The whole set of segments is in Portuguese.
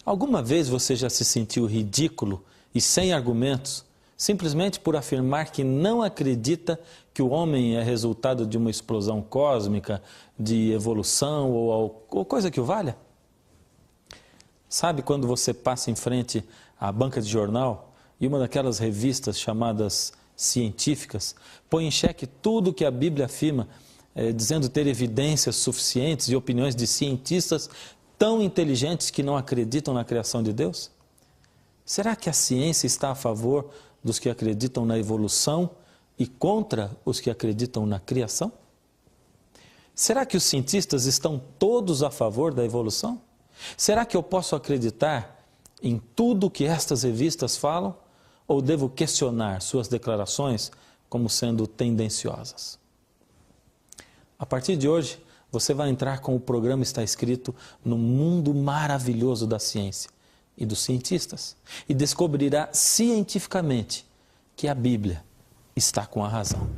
Alguma vez você já se sentiu ridículo e sem argumentos, simplesmente por afirmar que não acredita que o homem é resultado de uma explosão cósmica, de evolução ou coisa que o valha? Sabe quando você passa em frente à banca de jornal e uma daquelas revistas chamadas científicas põe em xeque tudo que a Bíblia afirma, dizendo ter evidências suficientes e opiniões de cientistas tão inteligentes que não acreditam na criação de Deus? Será que a ciência está a favor dos que acreditam na evolução e contra os que acreditam na criação? Será que os cientistas estão todos a favor da evolução? Será que eu posso acreditar em tudo que estas revistas falam ou devo questionar suas declarações como sendo tendenciosas? A partir de hoje, você vai entrar com o programa Está Escrito no mundo maravilhoso da ciência e dos cientistas e descobrirá cientificamente que a Bíblia está com a razão.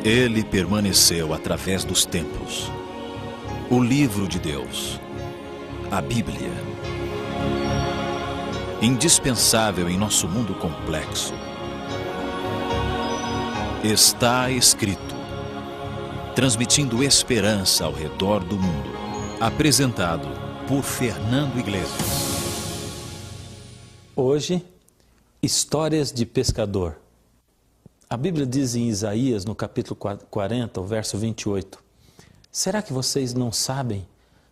Ele permaneceu através dos tempos. O livro de Deus, a Bíblia. Indispensável em nosso mundo complexo. Está escrito, transmitindo esperança ao redor do mundo. Apresentado por Fernando Iglesias. Hoje, histórias de pescador. A Bíblia diz em Isaías, no capítulo 40, o verso 28, será que vocês não sabem?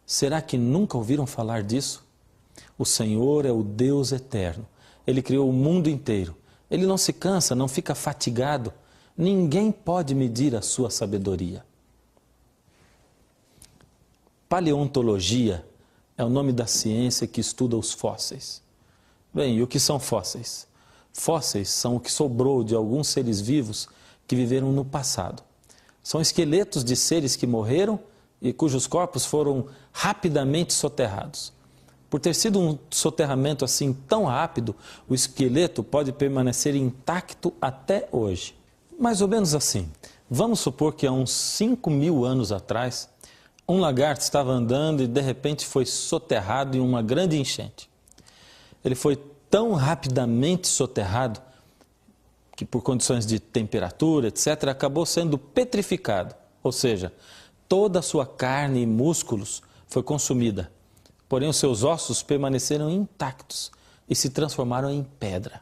Será que nunca ouviram falar disso? O Senhor é o Deus eterno. Ele criou o mundo inteiro. Ele não se cansa, não fica fatigado. Ninguém pode medir a sua sabedoria. Paleontologia é o nome da ciência que estuda os fósseis. Bem, e o que são fósseis? Fósseis são o que sobrou de alguns seres vivos que viveram no passado. São esqueletos de seres que morreram e cujos corpos foram rapidamente soterrados. Por ter sido um soterramento assim tão rápido, o esqueleto pode permanecer intacto até hoje. Mais ou menos assim, vamos supor que há uns 5.000 anos atrás, um lagarto estava andando e de repente foi soterrado em uma grande enchente. Ele foi tão rapidamente soterrado que por condições de temperatura, etc., acabou sendo petrificado, ou seja, toda a sua carne e músculos foi consumida, porém os seus ossos permaneceram intactos e se transformaram em pedra.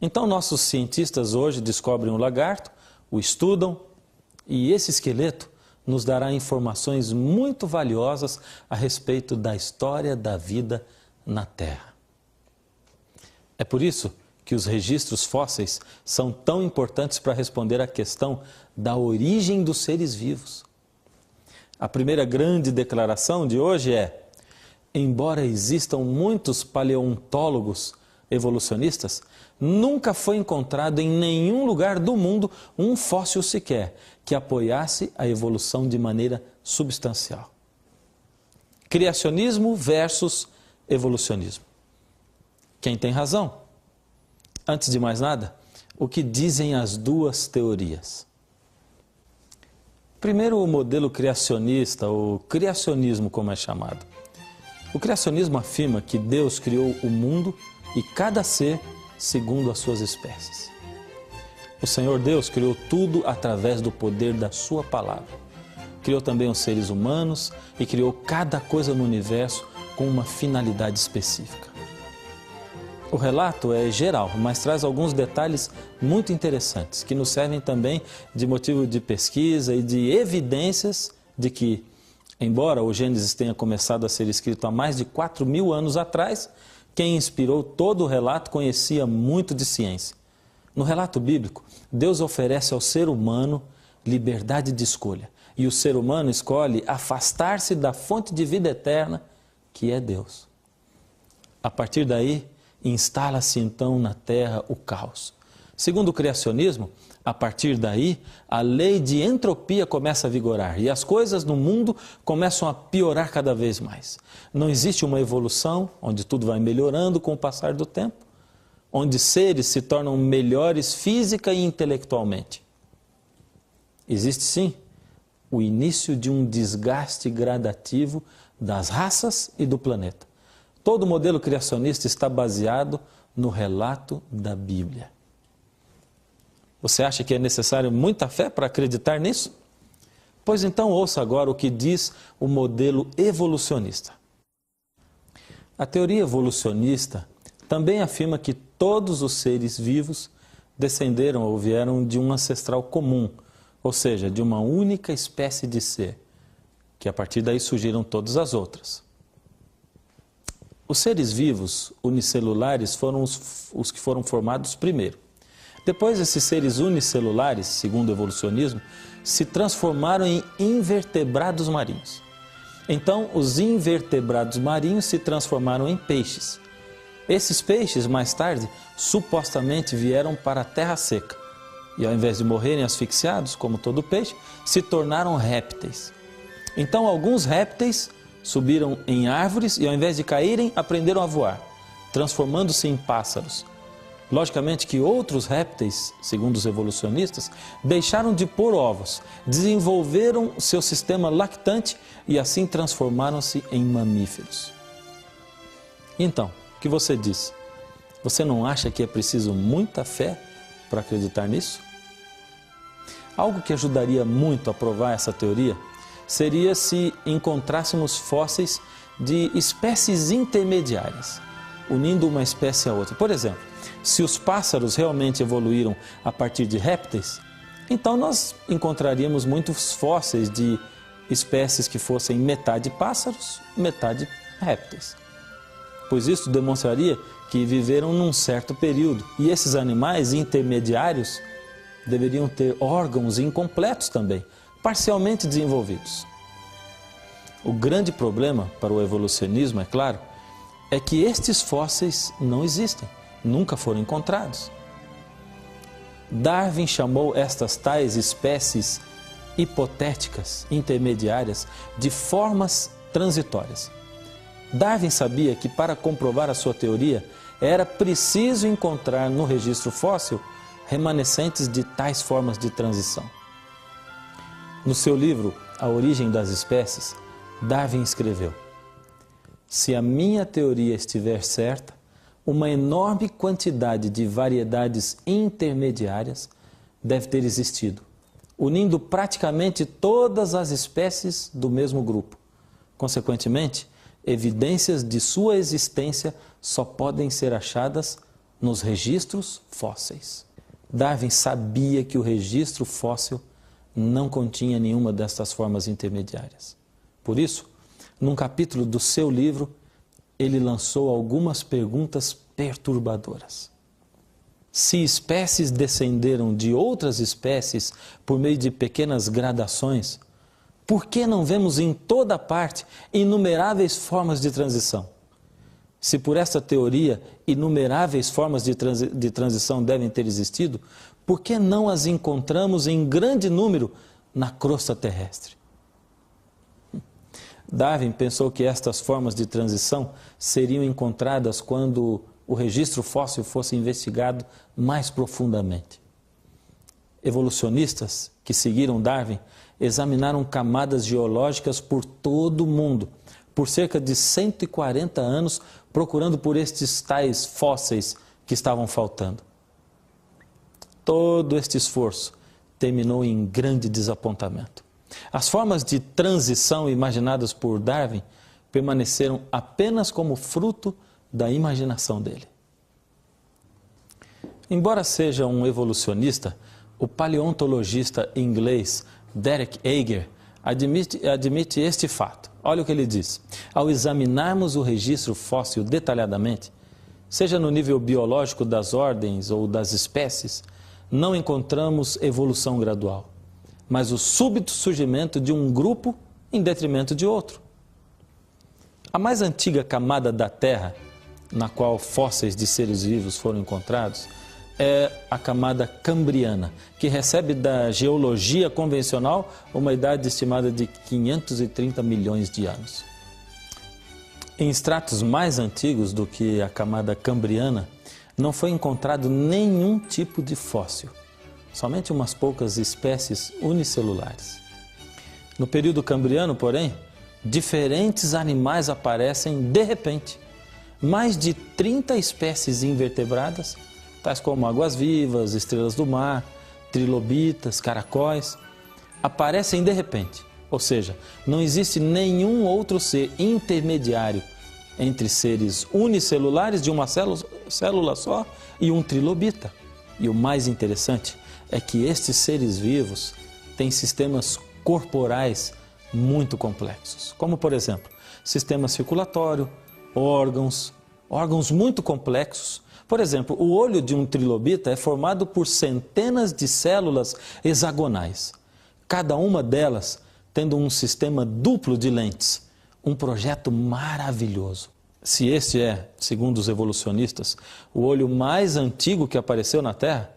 Então nossos cientistas hoje descobrem o lagarto, o estudam e esse esqueleto nos dará informações muito valiosas a respeito da história da vida na Terra. É por isso que os registros fósseis são tão importantes para responder à questão da origem dos seres vivos. A primeira grande declaração de hoje é: embora existam muitos paleontólogos evolucionistas, nunca foi encontrado em nenhum lugar do mundo um fóssil sequer que apoiasse a evolução de maneira substancial. Criacionismo versus evolucionismo. Quem tem razão? Antes de mais nada, o que dizem as duas teorias? Primeiro, o modelo criacionista, ou criacionismo como é chamado. O criacionismo afirma que Deus criou o mundo e cada ser segundo as suas espécies. O Senhor Deus criou tudo através do poder da sua palavra. Criou também os seres humanos e criou cada coisa no universo com uma finalidade específica. O relato é geral, mas traz alguns detalhes muito interessantes, que nos servem também de motivo de pesquisa e de evidências de que, embora o Gênesis tenha começado a ser escrito há mais de 4.000 anos atrás, quem inspirou todo o relato conhecia muito de ciência. No relato bíblico, Deus oferece ao ser humano liberdade de escolha, e o ser humano escolhe afastar-se da fonte de vida eterna, que é Deus. A partir daí, instala-se então na terra o caos. Segundo o criacionismo, a partir daí, a lei de entropia começa a vigorar e as coisas no mundo começam a piorar cada vez mais. Não existe uma evolução onde tudo vai melhorando com o passar do tempo, onde seres se tornam melhores física e intelectualmente. Existe sim o início de um desgaste gradativo das raças e do planeta. Todo o modelo criacionista está baseado no relato da Bíblia. Você acha que é necessário muita fé para acreditar nisso? Pois então ouça agora o que diz o modelo evolucionista. A teoria evolucionista também afirma que todos os seres vivos descenderam ou vieram de um ancestral comum, ou seja, de uma única espécie de ser, que a partir daí surgiram todas as outras. Os seres vivos unicelulares foram os que foram formados primeiro. Depois, esses seres unicelulares, segundo o evolucionismo, se transformaram em invertebrados marinhos. Então, os invertebrados marinhos se transformaram em peixes. Esses peixes, mais tarde, supostamente vieram para a terra seca. E ao invés de morrerem asfixiados, como todo peixe, se tornaram répteis. Então, alguns répteis subiram em árvores e, ao invés de caírem, aprenderam a voar, transformando-se em pássaros. Logicamente que outros répteis, segundo os evolucionistas, deixaram de pôr ovos, desenvolveram seu sistema lactante e assim transformaram-se em mamíferos. Então, o que você diz? Você não acha que é preciso muita fé para acreditar nisso? Algo que ajudaria muito a provar essa teoria seria se encontrássemos fósseis de espécies intermediárias, unindo uma espécie a outra. Por exemplo, se os pássaros realmente evoluíram a partir de répteis, então nós encontraríamos muitos fósseis de espécies que fossem metade pássaros, metade répteis. Pois isso demonstraria que viveram num certo período. E esses animais intermediários deveriam ter órgãos incompletos também, parcialmente desenvolvidos. O grande problema para o evolucionismo, é claro, é que estes fósseis não existem, nunca foram encontrados. Darwin chamou estas tais espécies hipotéticas, intermediárias, de formas transitórias. Darwin sabia que para comprovar a sua teoria era preciso encontrar no registro fóssil remanescentes de tais formas de transição. No seu livro A Origem das Espécies, Darwin escreveu: se a minha teoria estiver certa, uma enorme quantidade de variedades intermediárias deve ter existido, unindo praticamente todas as espécies do mesmo grupo. Consequentemente, evidências de sua existência só podem ser achadas nos registros fósseis. Darwin sabia que o registro fóssil não continha nenhuma destas formas intermediárias. Por isso, num capítulo do seu livro, ele lançou algumas perguntas perturbadoras. Se espécies descenderam de outras espécies por meio de pequenas gradações, por que não vemos em toda parte inumeráveis formas de transição? Se por esta teoria inumeráveis formas de transição devem ter existido, por que não as encontramos em grande número na crosta terrestre? Darwin pensou que estas formas de transição seriam encontradas quando o registro fóssil fosse investigado mais profundamente. Evolucionistas que seguiram Darwin examinaram camadas geológicas por todo o mundo, por cerca de 140 anos, procurando por estes tais fósseis que estavam faltando. Todo este esforço terminou em grande desapontamento. As formas de transição imaginadas por Darwin permaneceram apenas como fruto da imaginação dele. Embora seja um evolucionista, o paleontologista inglês Derek Ager admite este fato. Olha o que ele diz: ao examinarmos o registro fóssil detalhadamente, seja no nível biológico das ordens ou das espécies, não encontramos evolução gradual, mas o súbito surgimento de um grupo em detrimento de outro. A mais antiga camada da Terra, na qual fósseis de seres vivos foram encontrados, é a camada cambriana, que recebe da geologia convencional uma idade estimada de 530 milhões de anos. Em estratos mais antigos do que a camada cambriana, não foi encontrado nenhum tipo de fóssil, somente umas poucas espécies unicelulares. No período cambriano, porém, diferentes animais aparecem de repente. Mais de 30 espécies invertebradas, tais como águas-vivas, estrelas do mar, trilobitas, caracóis, aparecem de repente. Ou seja, não existe nenhum outro ser intermediário entre seres unicelulares de uma célula só e um trilobita. E o mais interessante é que estes seres vivos têm sistemas corporais muito complexos, como por exemplo, sistema circulatório, órgãos muito complexos. Por exemplo, o olho de um trilobita é formado por centenas de células hexagonais, cada uma delas tendo um sistema duplo de lentes, um projeto maravilhoso. Se este é, segundo os evolucionistas, o olho mais antigo que apareceu na Terra,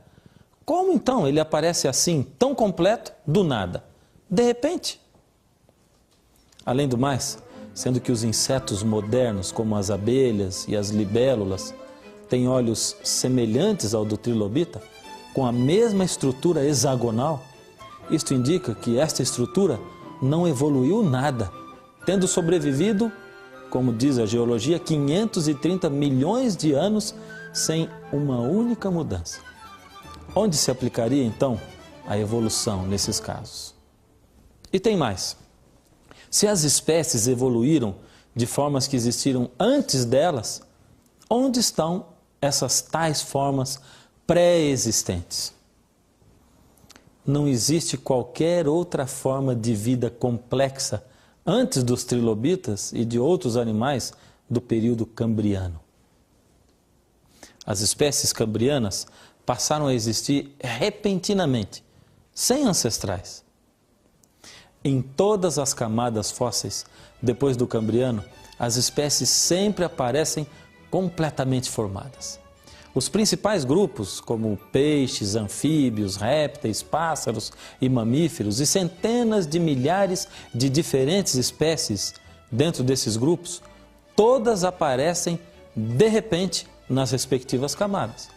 como então ele aparece assim, tão completo, do nada, de repente? Além do mais, sendo que os insetos modernos, como as abelhas e as libélulas, têm olhos semelhantes ao do trilobita, com a mesma estrutura hexagonal, isto indica que esta estrutura não evoluiu nada, tendo sobrevivido, como diz a geologia, 530 milhões de anos sem uma única mudança. Onde se aplicaria então a evolução nesses casos? E tem mais. Se as espécies evoluíram de formas que existiram antes delas, onde estão essas tais formas pré-existentes? Não existe qualquer outra forma de vida complexa antes dos trilobitas e de outros animais do período cambriano. As espécies cambrianas passaram a existir repentinamente, sem ancestrais. Em todas as camadas fósseis, depois do cambriano, as espécies sempre aparecem completamente formadas. Os principais grupos, como peixes, anfíbios, répteis, pássaros e mamíferos, e centenas de milhares de diferentes espécies dentro desses grupos, todas aparecem de repente nas respectivas camadas.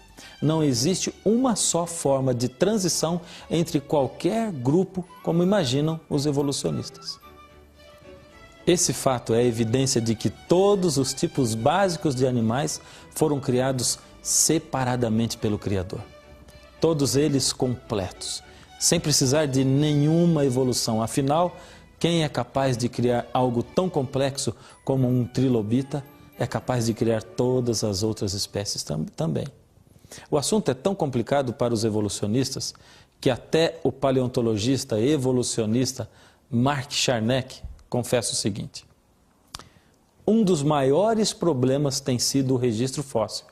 Não existe uma só forma de transição entre qualquer grupo, como imaginam os evolucionistas. Esse fato é evidência de que todos os tipos básicos de animais foram criados separadamente pelo Criador. Todos eles completos, sem precisar de nenhuma evolução. Afinal, quem é capaz de criar algo tão complexo como um trilobita é capaz de criar todas as outras espécies também. O assunto é tão complicado para os evolucionistas que até o paleontologista evolucionista Mark Charneck confessa o seguinte: um dos maiores problemas tem sido o registro fóssil.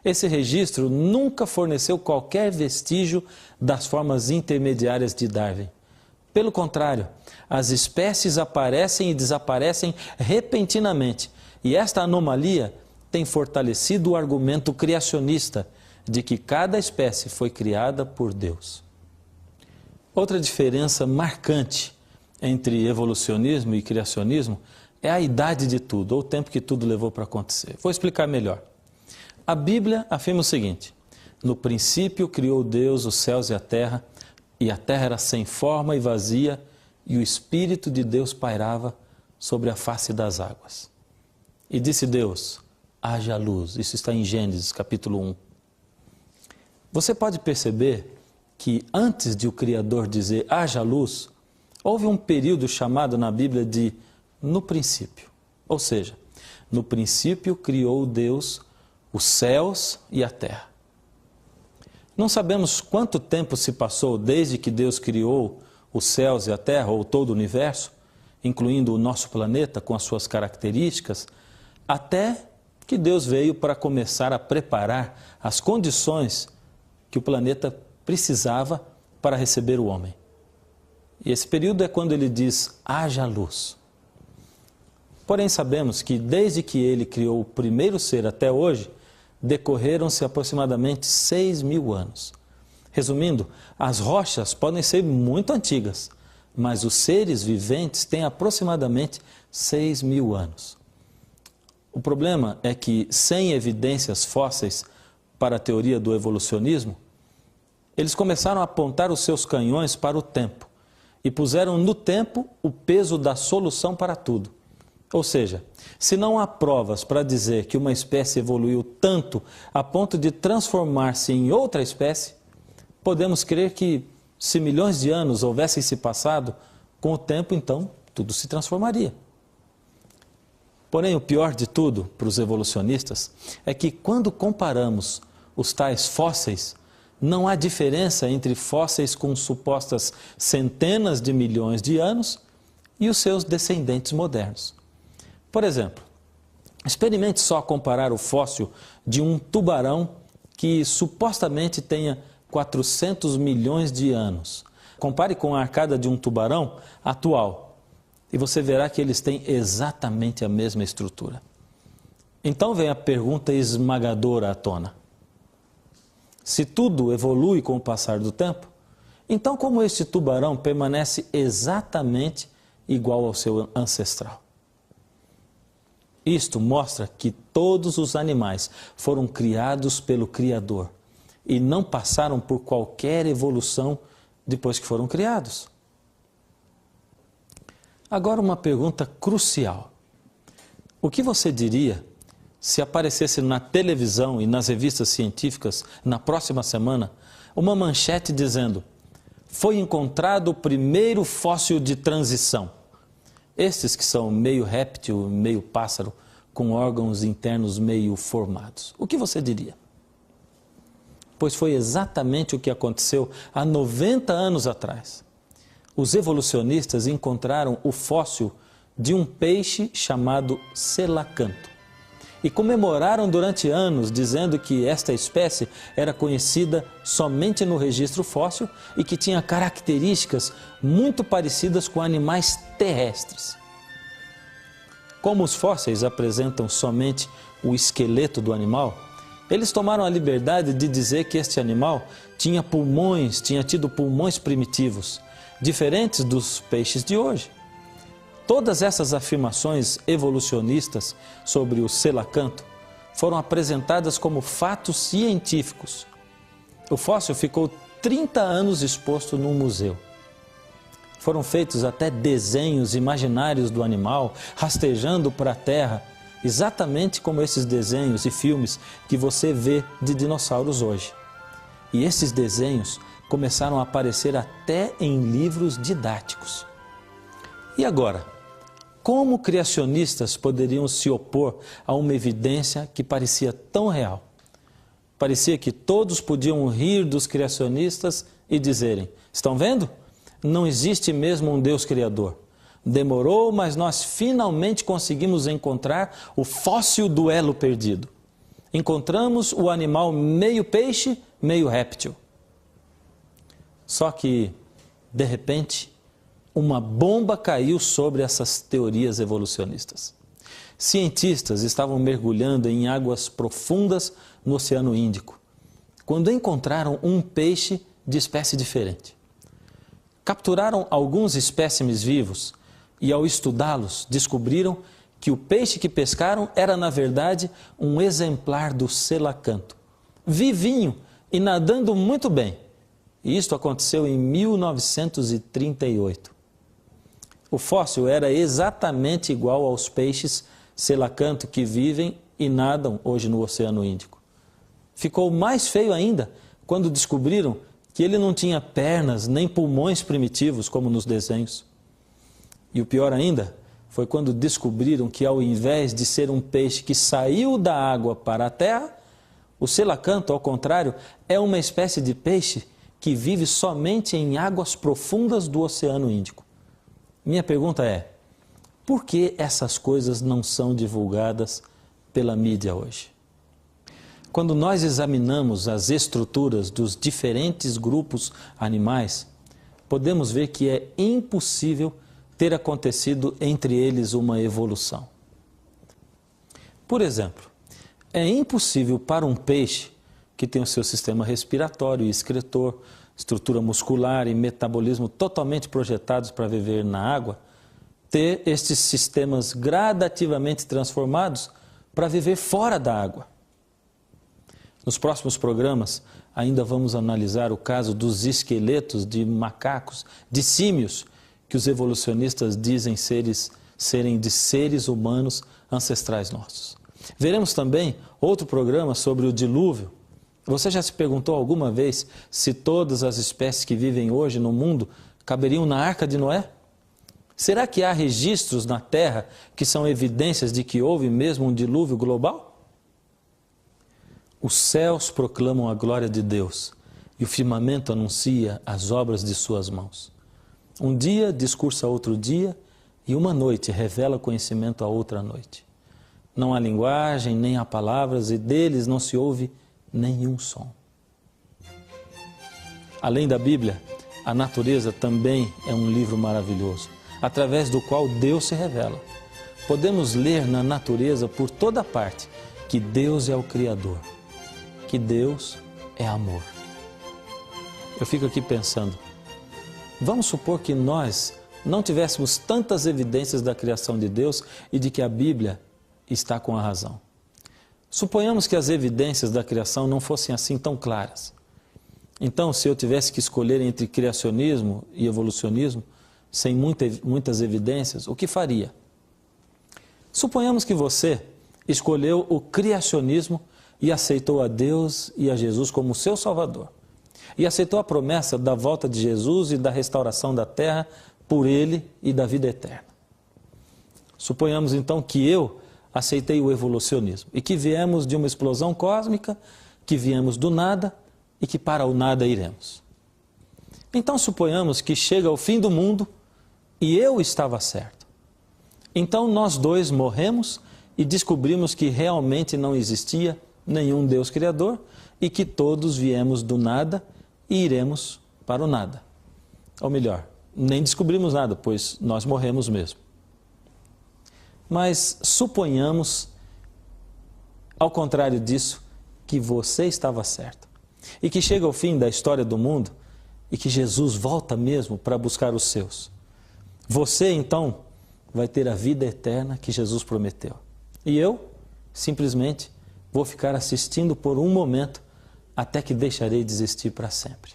Esse registro nunca forneceu qualquer vestígio das formas intermediárias de Darwin. Pelo contrário, as espécies aparecem e desaparecem repentinamente, e esta anomalia tem fortalecido o argumento criacionista de que cada espécie foi criada por Deus. Outra diferença marcante entre evolucionismo e criacionismo é a idade de tudo, ou o tempo que tudo levou para acontecer. Vou explicar melhor. A Bíblia afirma o seguinte: no princípio criou Deus os céus e a terra era sem forma e vazia, e o Espírito de Deus pairava sobre a face das águas. E disse Deus: haja luz. Isso está em Gênesis, capítulo 1. Você pode perceber que antes de o Criador dizer haja luz, houve um período chamado na Bíblia de no princípio. Ou seja, no princípio criou Deus os céus e a terra. Não sabemos quanto tempo se passou desde que Deus criou os céus e a terra, ou todo o universo, incluindo o nosso planeta com as suas características, até que Deus veio para começar a preparar as condições que o planeta precisava para receber o homem. E esse período é quando ele diz, haja luz. Porém, sabemos que desde que ele criou o primeiro ser até hoje, decorreram-se aproximadamente 6.000 anos. Resumindo, as rochas podem ser muito antigas, mas os seres viventes têm aproximadamente 6.000 anos. O problema é que, sem evidências fósseis para a teoria do evolucionismo, eles começaram a apontar os seus canhões para o tempo e puseram no tempo o peso da solução para tudo. Ou seja, se não há provas para dizer que uma espécie evoluiu tanto a ponto de transformar-se em outra espécie, podemos crer que, se milhões de anos houvessem se passado, com o tempo, então, tudo se transformaria. Porém, o pior de tudo, para os evolucionistas, é que quando comparamos os tais fósseis, não há diferença entre fósseis com supostas centenas de milhões de anos e os seus descendentes modernos. Por exemplo, experimente só comparar o fóssil de um tubarão que supostamente tenha 400 milhões de anos. Compare com a arcada de um tubarão atual e você verá que eles têm exatamente a mesma estrutura. Então vem a pergunta esmagadora à tona. Se tudo evolui com o passar do tempo, então como este tubarão permanece exatamente igual ao seu ancestral? Isto mostra que todos os animais foram criados pelo Criador e não passaram por qualquer evolução depois que foram criados. Agora uma pergunta crucial. O que você diria se aparecesse na televisão e nas revistas científicas na próxima semana uma manchete dizendo: foi encontrado o primeiro fóssil de transição? Estes que são meio réptil, meio pássaro, com órgãos internos meio formados. O que você diria? Pois foi exatamente o que aconteceu há 90 anos atrás. Os evolucionistas encontraram o fóssil de um peixe chamado selacanto e comemoraram durante anos dizendo que esta espécie era conhecida somente no registro fóssil e que tinha características muito parecidas com animais terrestres. Como os fósseis apresentam somente o esqueleto do animal, eles tomaram a liberdade de dizer que este animal tinha tido pulmões primitivos, diferentes dos peixes de hoje. Todas essas afirmações evolucionistas sobre o selacanto foram apresentadas como fatos científicos. O fóssil ficou 30 anos exposto num museu. Foram feitos até desenhos imaginários do animal rastejando para a terra, exatamente como esses desenhos e filmes que você vê de dinossauros hoje. E esses desenhos começaram a aparecer até em livros didáticos. E agora, como criacionistas poderiam se opor a uma evidência que parecia tão real? Parecia que todos podiam rir dos criacionistas e dizerem: estão vendo? Não existe mesmo um Deus criador. Demorou, mas nós finalmente conseguimos encontrar o fóssil do elo perdido. Encontramos o animal meio peixe, meio réptil. Só que, de repente, uma bomba caiu sobre essas teorias evolucionistas. Cientistas estavam mergulhando em águas profundas no Oceano Índico, quando encontraram um peixe de espécie diferente. Capturaram alguns espécimes vivos e, ao estudá-los, descobriram que o peixe que pescaram era, na verdade, um exemplar do selacanto, vivinho e nadando muito bem. E isto aconteceu em 1938. O fóssil era exatamente igual aos peixes selacanto que vivem e nadam hoje no Oceano Índico. Ficou mais feio ainda quando descobriram que ele não tinha pernas nem pulmões primitivos como nos desenhos. E o pior ainda foi quando descobriram que, ao invés de ser um peixe que saiu da água para a terra, o selacanto, ao contrário, é uma espécie de peixe que vive somente em águas profundas do Oceano Índico. Minha pergunta é: por que essas coisas não são divulgadas pela mídia hoje? Quando nós examinamos as estruturas dos diferentes grupos animais, podemos ver que é impossível ter acontecido entre eles uma evolução. Por exemplo, é impossível para um peixe que tem o seu sistema respiratório e excretor, estrutura muscular e metabolismo totalmente projetados para viver na água, ter estes sistemas gradativamente transformados para viver fora da água. Nos próximos programas, ainda vamos analisar o caso dos esqueletos de macacos, de símios, que os evolucionistas dizem serem de seres humanos ancestrais nossos. Veremos também outro programa sobre o dilúvio. Você já se perguntou alguma vez se todas as espécies que vivem hoje no mundo caberiam na Arca de Noé? Será que há registros na Terra que são evidências de que houve mesmo um dilúvio global? Os céus proclamam a glória de Deus e o firmamento anuncia as obras de suas mãos. Um dia discursa outro dia e uma noite revela conhecimento a outra noite. Não há linguagem, nem há palavras e deles não se ouve nenhum som. Além da Bíblia, a natureza também é um livro maravilhoso, através do qual Deus se revela. Podemos ler na natureza por toda parte que Deus é o Criador, que Deus é amor. Eu fico aqui pensando, vamos supor que nós não tivéssemos tantas evidências da criação de Deus e de que a Bíblia está com a razão. Suponhamos que as evidências da criação não fossem assim tão claras. Então, se eu tivesse que escolher entre criacionismo e evolucionismo, sem muitas evidências, o que faria? Suponhamos que você escolheu o criacionismo e aceitou a Deus e a Jesus como seu Salvador. E aceitou a promessa da volta de Jesus e da restauração da terra por Ele e da vida eterna. Suponhamos então que eu aceitei o evolucionismo e que viemos de uma explosão cósmica, que viemos do nada e que para o nada iremos. Então suponhamos que chega o fim do mundo e eu estava certo. Então nós dois morremos e descobrimos que realmente não existia nenhum Deus Criador e que todos viemos do nada e iremos para o nada. Ou melhor, nem descobrimos nada, pois nós morremos mesmo. Mas suponhamos, ao contrário disso, que você estava certo. E que chega o fim da história do mundo e que Jesus volta mesmo para buscar os seus. Você, então, vai ter a vida eterna que Jesus prometeu. E eu, simplesmente, vou ficar assistindo por um momento até que deixarei de existir para sempre.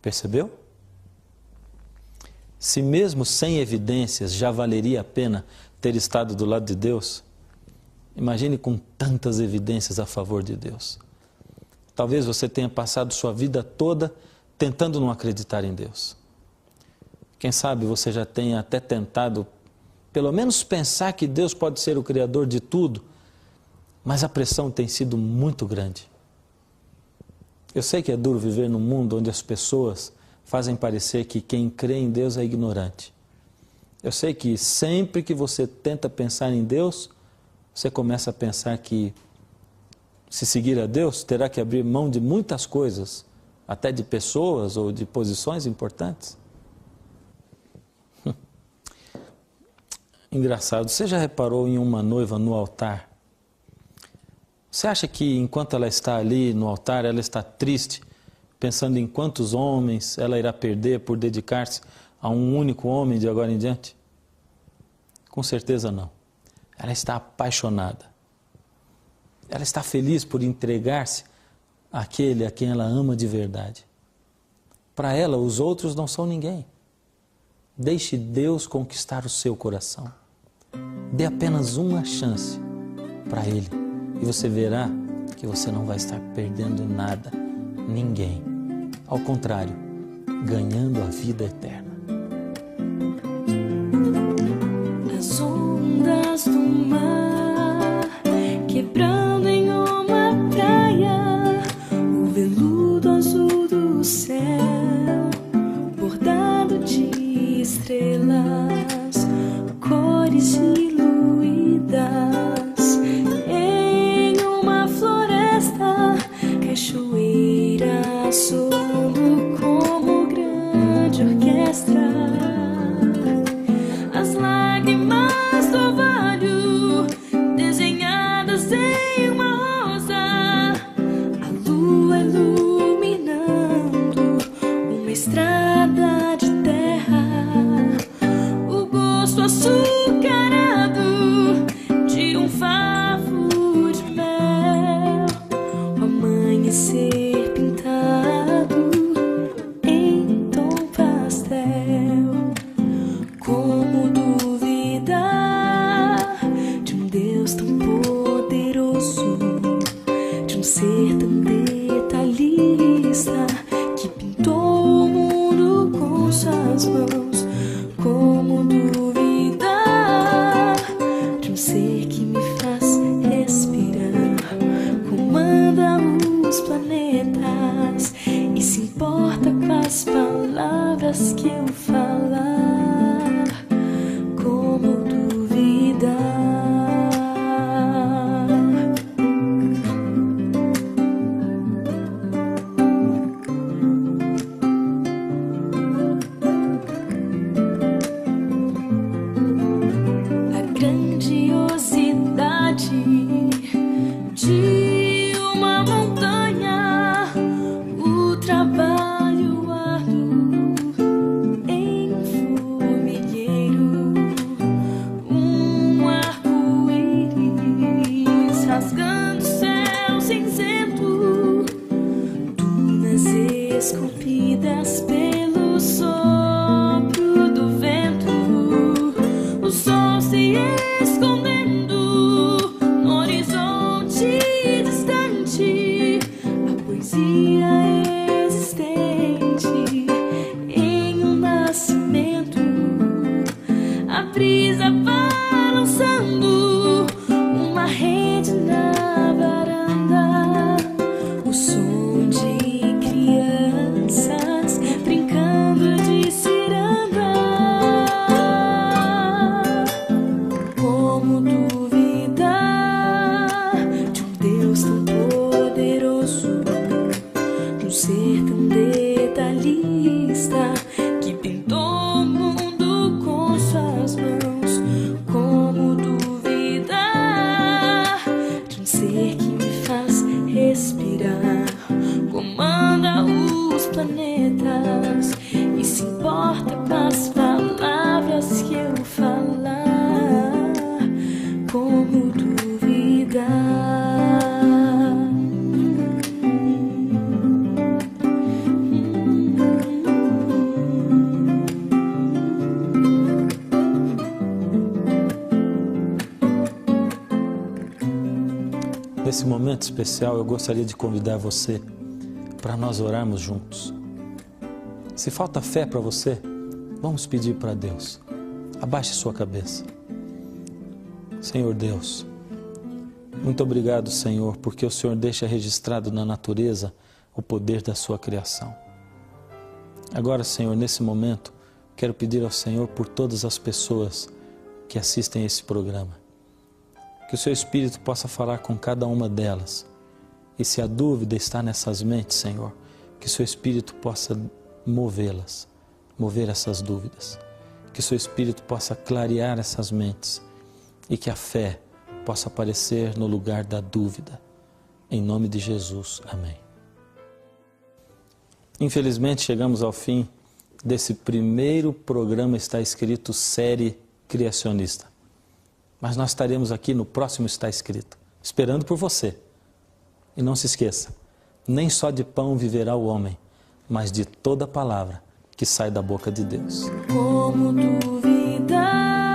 Percebeu? Se mesmo sem evidências já valeria a pena ter estado do lado de Deus, imagine com tantas evidências a favor de Deus. Talvez você tenha passado sua vida toda tentando não acreditar em Deus. Quem sabe você já tenha até tentado, pelo menos pensar que Deus pode ser o Criador de tudo, mas a pressão tem sido muito grande. Eu sei que é duro viver num mundo onde as pessoas fazem parecer que quem crê em Deus é ignorante. Eu sei que sempre que você tenta pensar em Deus, você começa a pensar que se seguir a Deus, terá que abrir mão de muitas coisas, até de pessoas ou de posições importantes. Engraçado, você já reparou em uma noiva no altar? Você acha que enquanto ela está ali no altar, ela está triste, pensando em quantos homens ela irá perder por dedicar-se a um único homem de agora em diante? Com certeza não. Ela está apaixonada. Ela está feliz por entregar-se àquele a quem ela ama de verdade. Para ela, os outros não são ninguém. Deixe Deus conquistar o seu coração. Dê apenas uma chance para Ele e você verá que você não vai estar perdendo nada, ninguém. Ao contrário, ganhando a vida eterna. As ondas do mar quebrando em uma praia, o veludo azul do céu bordado de estrelas, cores diluídas em uma floresta, cachoeira soando como grande orquestra. As lágrimas do orvalho desenhadas em uma rosa, a lua iluminando uma estrada de terra, o gosto açucarado de um favo de mel, o amanhecer pintado faz e se importa com as palavras que eu falar. Como duvidar? A grandiosidade de uma montanha, o trabalho árduo em um formigueiro, um arco-íris rasgando o céu cinzento, dunas esculpidas pelo sopro do vento, o sol se escondendo no horizonte distante, a poesia existente em um nascimento, a brisa balançando uma rede na varanda, o som de crianças brincando de ciranda. Como duvidar de um Deus tão poderoso, de um ser tão detalhista que pintou o mundo com suas mãos? Como duvidar de um ser que me faz respirar, comanda os planetas e se importa com as palavras que eu falar? Como duvidar? Nesse momento especial, eu gostaria de convidar você para nós orarmos juntos. Se falta fé para você, vamos pedir para Deus. Abaixe sua cabeça. Senhor Deus, muito obrigado, Senhor, porque o Senhor deixa registrado na natureza o poder da sua criação. Agora, Senhor, nesse momento, quero pedir ao Senhor por todas as pessoas que assistem a esse programa, que o Seu Espírito possa falar com cada uma delas. E se a dúvida está nessas mentes, Senhor, que o Seu Espírito possa movê-las, mover essas dúvidas. Que o Seu Espírito possa clarear essas mentes e que a fé possa aparecer no lugar da dúvida. Em nome de Jesus, amém. Infelizmente, chegamos ao fim desse primeiro programa, está escrito série criacionista. Mas nós estaremos aqui no próximo Está Escrito, esperando por você. E não se esqueça, nem só de pão viverá o homem, mas de toda palavra que sai da boca de Deus. Como duvidar?